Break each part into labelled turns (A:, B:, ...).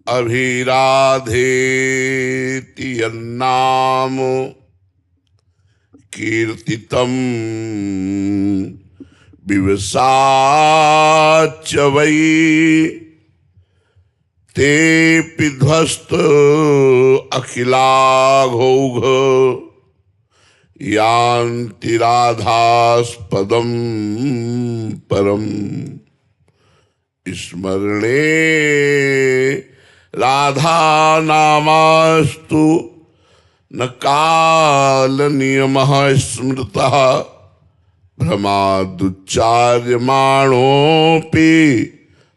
A: अभिराधेति यन्नाम कीर्तितम विवसाच वै तेऽपि ध्वस्त अखिलाघौघ यान्ति राधास्पदं परम। स्मरणे राधा नामास्तु न काल नियमः स्मृतः भ्रमादुच्चार्यमाणोऽपि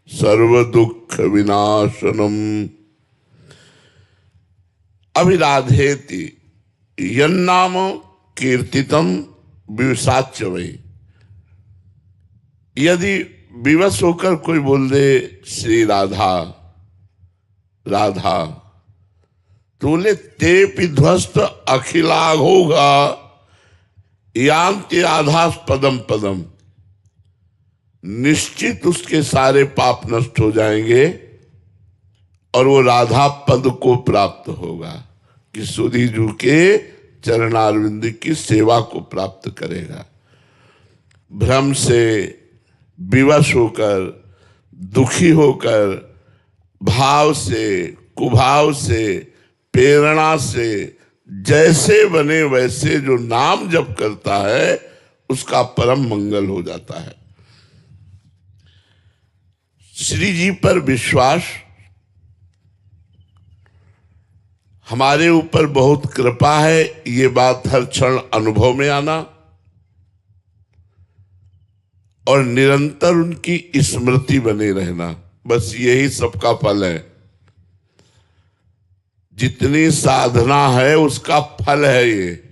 A: सर्वदुःख विनाशनम। अभिराधेति यन्नाम कीर्तितम विवसाच वै। यदि विवश होकर कोई बोल दे श्री राधा राधा, तो बोले तेऽपि ध्वस्त अखिलाघौघा यान्ति राधास्पदम पदम। निश्चित उसके सारे पाप नष्ट हो जाएंगे और वो राधा पद को प्राप्त होगा, कि सुधी जी के चरणारविंद की सेवा को प्राप्त करेगा। भ्रम से, विवश होकर, दुखी होकर, भाव से, कुभाव से, प्रेरणा से, जैसे बने वैसे जो नाम जप करता है उसका परम मंगल हो जाता है। श्री जी पर विश्वास, हमारे ऊपर बहुत कृपा है, ये बात हर क्षण अनुभव में आना और निरंतर उनकी स्मृति बने रहना, बस यही सबका फल है। जितनी साधना है उसका फल है ये।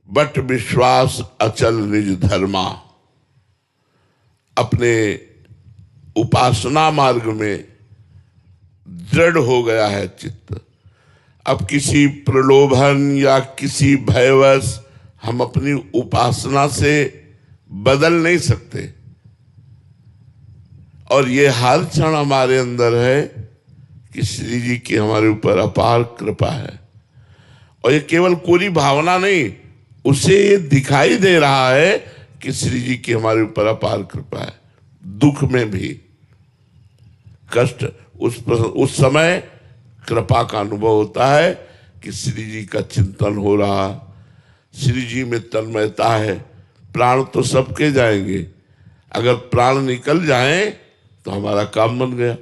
A: बट विश्वास अचल निज धर्मा। अपने उपासना मार्ग में दृढ़ हो गया है चित्त। अब किसी प्रलोभन या किसी भयवश हम अपनी उपासना से बदल नहीं सकते। और ये हर क्षण हमारे अंदर है कि श्री जी की हमारे ऊपर अपार कृपा है। और ये केवल कोरी भावना नहीं, उसे ये दिखाई दे रहा है कि श्री जी की हमारे ऊपर अपार कृपा है। दुख में भी, कष्ट, उस समय कृपा का अनुभव होता है कि श्री जी का चिंतन हो रहा, श्री जी में तन्मयता है। प्राण तो सबके जाएंगे, अगर प्राण निकल जाएं तो हमारा काम बन गया।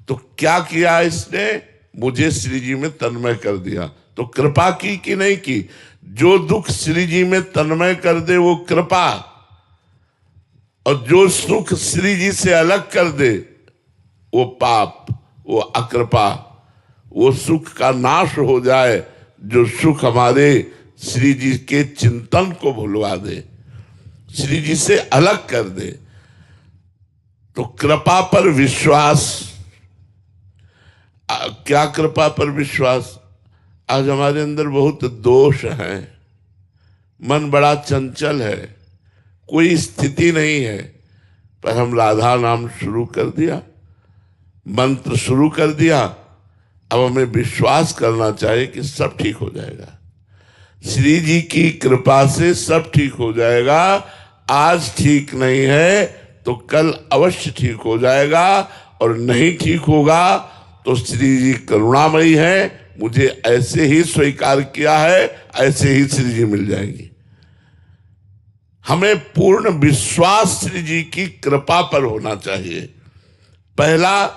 A: तो क्या किया इसने? मुझे श्री जी में तन्मय कर दिया। तो कृपा की कि नहीं की? जो दुख श्री जी में तन्मय कर दे वो कृपा, और जो सुख श्री जी से अलग कर दे वो पाप, वो अकृपा। वो सुख का नाश हो जाए जो सुख हमारे श्री जी के चिंतन को भुलवा दे, श्री जी से अलग कर दे। तो कृपा पर विश्वास। क्या कृपा पर विश्वास? आज हमारे अंदर बहुत दोष हैं, मन बड़ा चंचल है, कोई स्थिति नहीं है, पर हम राधा नाम शुरू कर दिया, मंत्र शुरू कर दिया। अब हमें विश्वास करना चाहिए कि सब ठीक हो जाएगा। श्री जी की कृपा से सब ठीक हो जाएगा। आज ठीक नहीं है तो कल अवश्य ठीक हो जाएगा, और नहीं ठीक होगा तो श्री जी करुणामयी है, मुझे ऐसे ही स्वीकार किया है, ऐसे ही श्री जी मिल जाएंगी। हमें पूर्ण विश्वास श्री जी की कृपा पर होना चाहिए। पहला,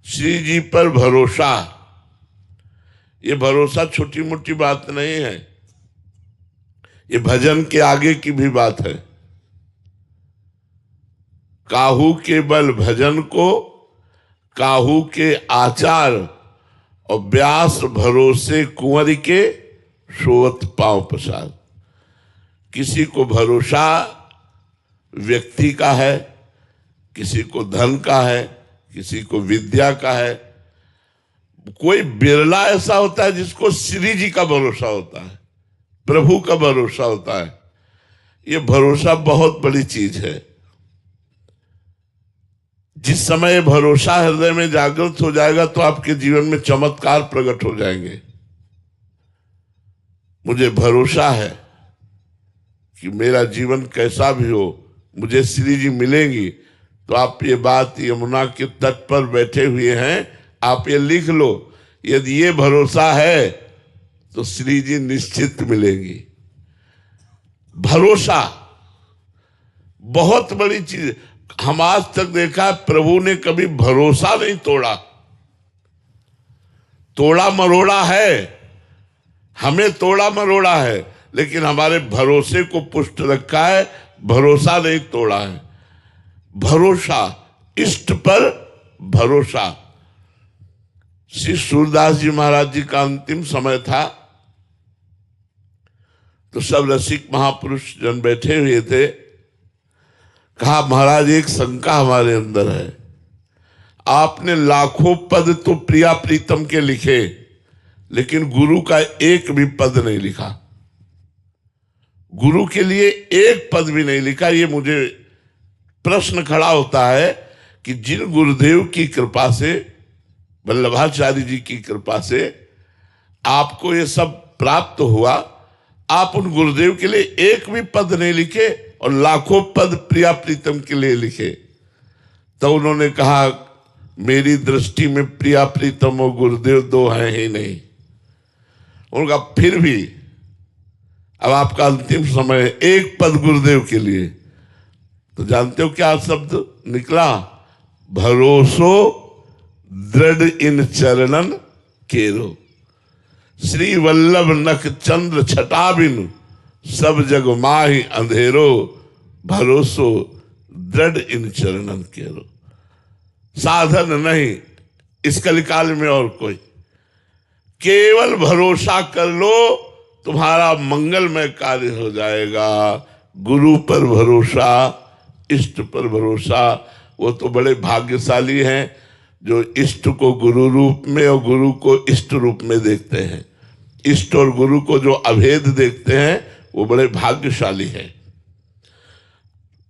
A: श्री जी पर भरोसा। ये भरोसा छोटी मोटी बात नहीं है, ये भजन के आगे की भी बात है। काहू के बल भजन को, काहू के आचार, और व्यास भरोसे कुंवर के सोवत पांव प्रसाद। किसी को भरोसा व्यक्ति का है, किसी को धन का है, किसी को विद्या का है। कोई बिरला ऐसा होता है जिसको श्री जी का भरोसा होता है, प्रभु का भरोसा होता है। ये भरोसा बहुत बड़ी चीज है। जिस समय भरोसा हृदय में जागृत हो जाएगा तो आपके जीवन में चमत्कार प्रकट हो जाएंगे। मुझे भरोसा है कि मेरा जीवन कैसा भी हो मुझे श्री जी मिलेंगी। तो आप ये बात यमुना के तट पर बैठे हुए हैं, आप ये लिख लो, यदि ये भरोसा है तो श्री जी निश्चित मिलेंगी। भरोसा बहुत बड़ी चीज। हम आज तक देखा प्रभु ने कभी भरोसा नहीं तोड़ा। तोड़ा मरोड़ा है, हमें तोड़ा मरोड़ा है, लेकिन हमारे भरोसे को पुष्ट रखा है, भरोसा नहीं तोड़ा है। भरोसा, इष्ट पर भरोसा। श्री सूरदास जी महाराज जी का अंतिम समय था तो सब रसिक महापुरुष जन बैठे हुए थे। कहा महाराज एक शंका हमारे अंदर है, आपने लाखों पद तो प्रिया प्रीतम के लिखे लेकिन गुरु का एक भी पद नहीं लिखा। गुरु के लिए एक पद भी नहीं लिखा। ये मुझे प्रश्न खड़ा होता है कि जिन गुरुदेव की कृपा से, वल्लभाचार्य जी की कृपा से आपको ये सब प्राप्त हुआ, आप उन गुरुदेव के लिए एक भी पद नहीं लिखे और लाखों पद प्रिया प्रीतम के लिए लिखे। तो उन्होंने कहा मेरी दृष्टि में प्रिया प्रीतम और गुरुदेव दो हैं ही नहीं। उनका फिर भी अब आपका अंतिम समय, एक पद गुरुदेव के लिए। तो जानते हो क्या शब्द निकला? भरोसो दृढ़ इन चरणन केरो, श्री वल्लभ नख चंद्र छटा बिनु, सब जग माहि अंधेरो, भरोसो दृढ़ इन चरणन केरो। साधन नहीं इस कलिकाल में और कोई, केवल भरोसा कर लो, तुम्हारा मंगलमय कार्य हो जाएगा। गुरु पर भरोसा, इष्ट पर भरोसा। वो तो बड़े भाग्यशाली हैं जो इष्ट को गुरु रूप में और गुरु को इष्ट रूप में देखते हैं। इष्ट और गुरु को जो अभेद देखते हैं वो बड़े भाग्यशाली हैं।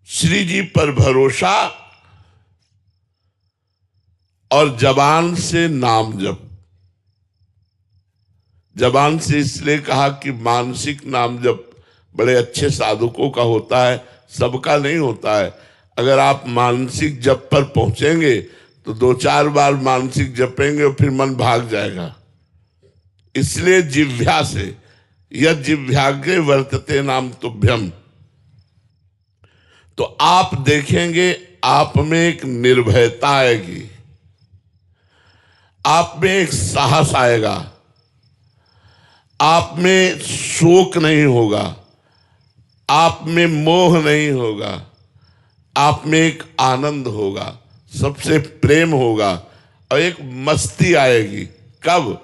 A: श्री जी पर भरोसा और जबान से नाम जप। जबान से इसलिए कहा कि मानसिक नाम जप बड़े अच्छे साधकों का होता है, सबका नहीं होता है। अगर आप मानसिक जप पर पहुंचेंगे तो 2-4 बार मानसिक जपेंगे और फिर मन भाग जाएगा। इसलिए जिह्वा से, यद जिह्वाग्रे वर्तते नाम तुभ्यम। तो आप देखेंगे आप में एक निर्भयता आएगी, आप में एक साहस आएगा, आप में शोक नहीं होगा, आप में मोह नहीं होगा, आप में एक आनंद होगा, सबसे प्रेम होगा और एक मस्ती आएगी। कब?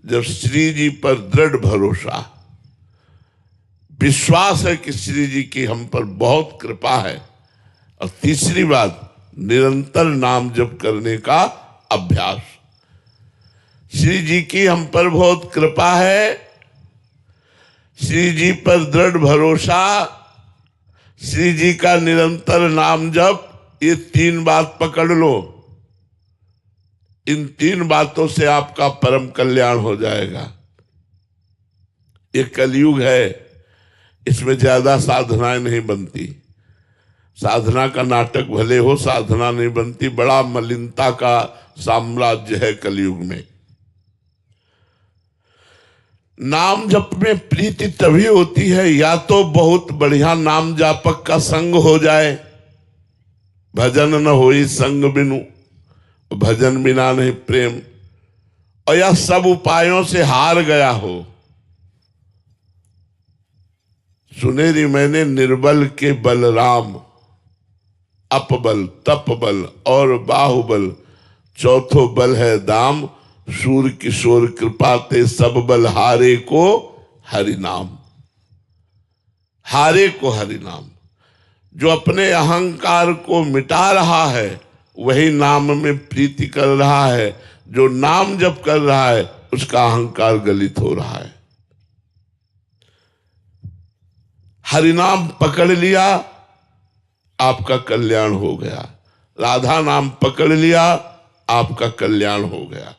A: जब श्री जी पर दृढ़ भरोसा, विश्वास है कि श्री जी की हम पर बहुत कृपा है। और तीसरी बात, निरंतर नाम जप करने का अभ्यास। श्री जी की हम पर बहुत कृपा है, श्री जी पर दृढ़ भरोसा, श्री जी का निरंतर नाम जप, ये 3 बात पकड़ लो। इन 3 बातों से आपका परम कल्याण हो जाएगा। ये कलयुग है, इसमें ज्यादा साधनाएं नहीं बनती। साधना का नाटक भले हो, साधना नहीं बनती। बड़ा मलिनता का साम्राज्य है कलयुग में। नाम जप में प्रीति तभी होती है या तो बहुत बढ़िया नाम जापक का संग हो जाए, भजन न होई संग बिनु, भजन बिना नहीं प्रेम, और या सब उपायों से हार गया हो। सुनेरी मैंने निर्बल के बलराम, अपबल तपबल और बाहुबल, चौथो बल है दाम, सूर किशोर कृपा ते सब बल हारे को हरिनाम। हारे को हरिनाम। जो अपने अहंकार को मिटा रहा है वही नाम में प्रीति कर रहा है। जो नाम जप कर रहा है उसका अहंकार गलित हो रहा है। हरिनाम पकड़ लिया, आपका कल्याण हो गया। राधा नाम पकड़ लिया, आपका कल्याण हो गया।